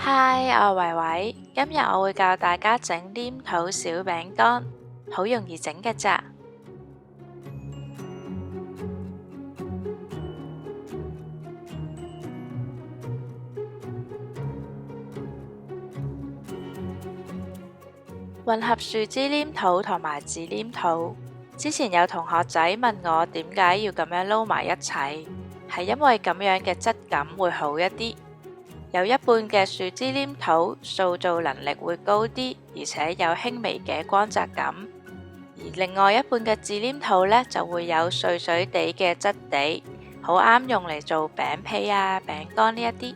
嗨，我係維維，今日我會教大家整黏土小餅乾，好容易整嘅咋。混合樹脂黏土同埋紙黏土，之前有同學仔問我點解要咁樣撈埋一齊，係因為咁樣嘅質感會好一啲。有一半嘅樹脂黏土塑造能力會高啲，而且有輕微嘅光澤感；而另外一半嘅紙黏土呢，就會有碎碎地嘅質地，好啱用嚟做餅皮啊、餅乾呢一啲。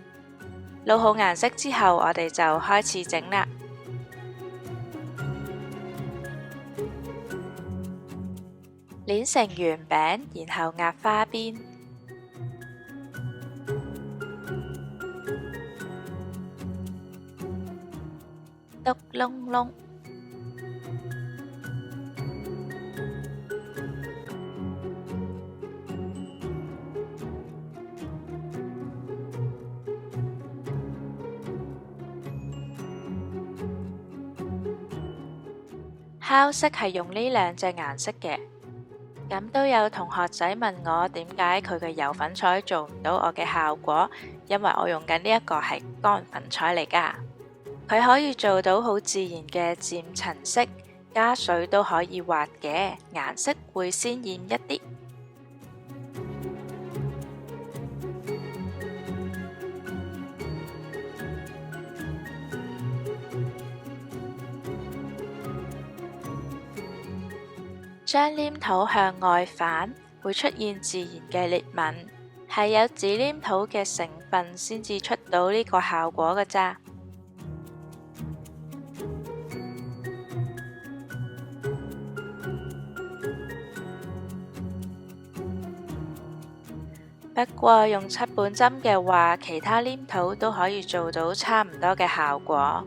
撈好顏色之後，我哋就開始整啦。捏成圓餅，然後壓花邊。篤窿窿，烤色係用呢兩隻顏色嘅。咁都有同學仔問我點解佢嘅油粉彩做唔到我嘅效果，因為我用緊呢一個係乾粉彩嚟㗎。佢可以做到好自然嘅漸層色，加水都可以畫嘅，顏色會鮮豔一啲。將黏土向外反，會出現自然嘅裂紋，係有紙黏土嘅成分先至出到呢個效果㗎咋。不過用七本針嘅話，其他黏土都可以做到差唔多嘅效果。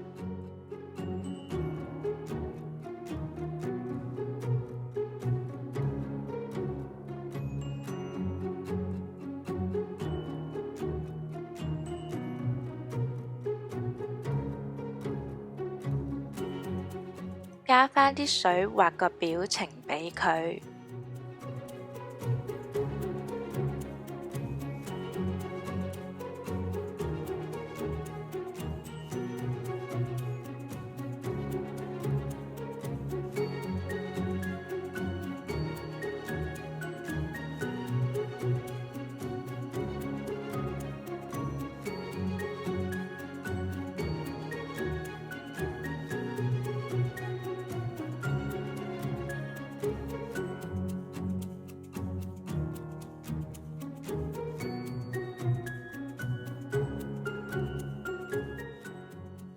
加返啲水畫個表情俾佢。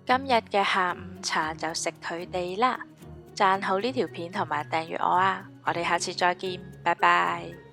今日嘅下午茶就食佢哋啦，讚好呢條片同埋訂閱我啊！我哋下次再見，拜拜。